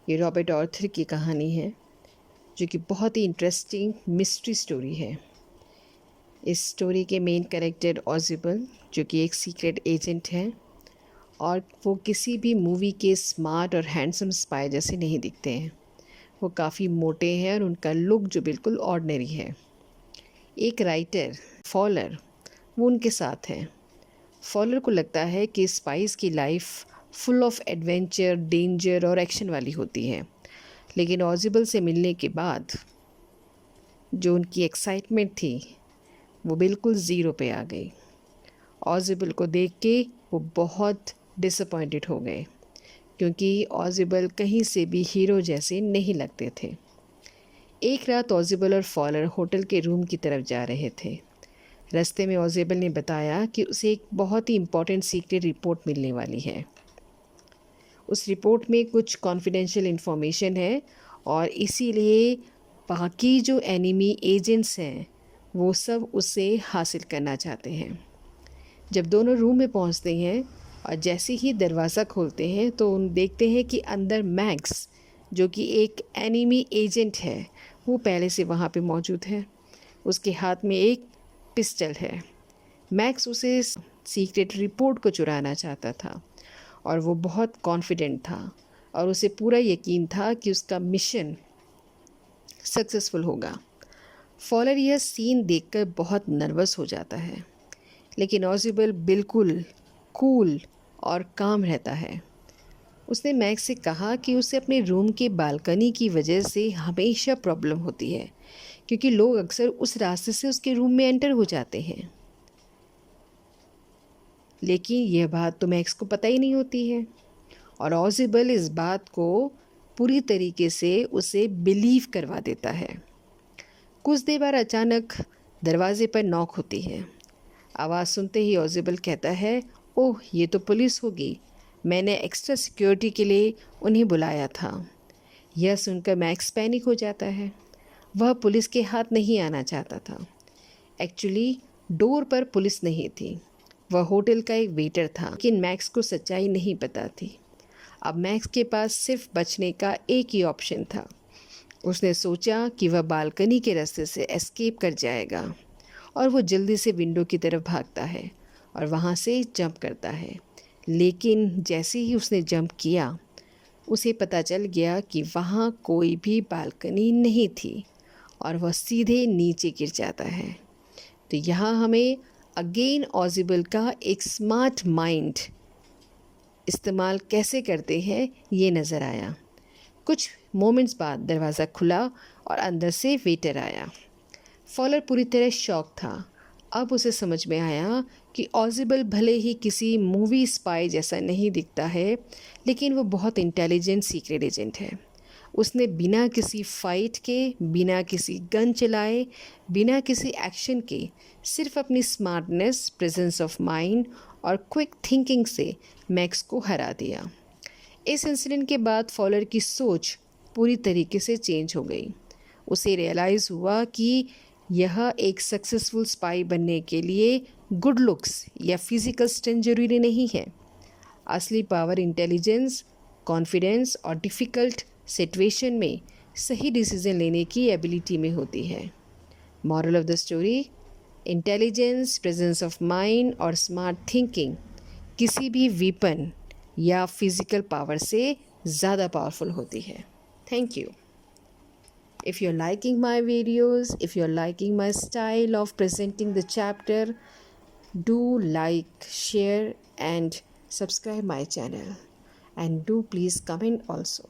ये Robert Arthur की कहानी है, जो कि बहुत ही इंटरेस्टिंग मिस्ट्री स्टोरी है। इस स्टोरी के मेन कैरेक्टर ऑजिबल, जो कि एक सीक्रेट एजेंट है, और वो किसी भी मूवी के स्मार्ट और हैंडसम स्पाई जैसे नहीं दिखते हैं। वो काफ़ी मोटे हैं और उनका लुक जो बिल्कुल ऑर्डिनरी है। एक राइटर फॉलर वो उनके साथ है। फॉलर को लगता है कि स्पाइस की life full of adventure, danger और एक्शन वाली होती है, लेकिन ऑजिबल से मिलने के बाद जो उनकी एक्साइटमेंट थी वो बिल्कुल ज़ीरो पे आ गई। ऑजिबल को देख के वो बहुत डिसअपॉइंटेड हो गए, क्योंकि ऑजिबल कहीं से भी हीरो जैसे नहीं लगते थे। एक रात ऑजिबल और फॉलर होटल के रूम की तरफ जा रहे थे। रास्ते में ऑजिबल ने बताया कि उसे एक बहुत ही इम्पोर्टेंट सीक्रेट रिपोर्ट मिलने वाली है। उस रिपोर्ट में कुछ कॉन्फिडेंशियल इन्फॉर्मेशन है और इसीलिए बाकी जो एनिमी एजेंट्स हैं वो सब उसे हासिल करना चाहते हैं। जब दोनों रूम में पहुंचते हैं और जैसे ही दरवाज़ा खोलते हैं तो उन देखते हैं कि अंदर मैक्स, जो कि एक एनिमी एजेंट है, वो पहले से वहाँ पे मौजूद है। उसके हाथ में एक पिस्टल है। मैक्स उसे सीक्रेट रिपोर्ट को चुराना चाहता था और वो बहुत कॉन्फिडेंट था और उसे पूरा यकीन था कि उसका मिशन सक्सेसफुल होगा। फॉलर यह सीन देखकर बहुत नर्वस हो जाता है, लेकिन ऑजिबल बिल्कुल कूल और काम रहता है। उसने मैक्स से कहा कि उसे अपने रूम के बालकनी की वजह से हमेशा प्रॉब्लम होती है, क्योंकि लोग अक्सर उस रास्ते से उसके रूम में एंटर हो जाते हैं। लेकिन यह बात तो मैक्स को पता ही नहीं होती है और ऑजिबल इस बात को पूरी तरीके से उसे बिलीव करवा देता है। कुछ देर बाद अचानक दरवाजे पर नॉक होती है। आवाज़ सुनते ही ऑजिबल कहता है, ओह ये तो पुलिस होगी, मैंने एक्स्ट्रा सिक्योरिटी के लिए उन्हें बुलाया था। यह सुनकर मैक्स पैनिक हो जाता है। वह पुलिस के हाथ नहीं आना चाहता था। एक्चुअली डोर पर पुलिस नहीं थी, वह होटल का एक वेटर था, लेकिन मैक्स को सच्चाई नहीं पता थी। अब मैक्स के पास सिर्फ बचने का एक ही ऑप्शन था। उसने सोचा कि वह बालकनी के रास्ते से एस्केप कर जाएगा और वो जल्दी से विंडो की तरफ भागता है और वहाँ से जंप करता है। लेकिन जैसे ही उसने जंप किया, उसे पता चल गया कि वहाँ कोई भी बालकनी नहीं थी और वह सीधे नीचे गिर जाता है। तो यहाँ हमें अगेन ऑजिबल का एक स्मार्ट माइंड इस्तेमाल कैसे करते हैं ये नज़र आया। कुछ मोमेंट्स बाद दरवाज़ा खुला और अंदर से वेटर आया। फॉलर पूरी तरह शॉक था। अब उसे समझ में आया कि ऑजिबल भले ही किसी मूवी स्पाई जैसा नहीं दिखता है, लेकिन वो बहुत इंटेलिजेंट सीक्रेट एजेंट है। उसने बिना किसी फाइट के, बिना किसी गन चलाए, बिना किसी एक्शन के, सिर्फ अपनी स्मार्टनेस, प्रेजेंस ऑफ माइंड और क्विक थिंकिंग से मैक्स को हरा दिया। इस इंसिडेंट के बाद फॉलर की सोच पूरी तरीके से चेंज हो गई। उसे रियलाइज़ हुआ कि यह एक सक्सेसफुल स्पाई बनने के लिए गुड लुक्स या फिजिकल स्ट्रेंथ जरूरी नहीं है। असली पावर इंटेलिजेंस, कॉन्फिडेंस और डिफ़िकल्ट सिचुएशन में सही डिसीजन लेने की एबिलिटी में होती है। Moral of the story, intelligence, presence of mind और स्मार्ट थिंकिंग किसी भी वीपन या फिजिकल पावर से ज़्यादा पावरफुल होती है। Thank you. If you're liking my videos, if you're liking my style of presenting the chapter, do like, share and subscribe my channel, and do please comment also.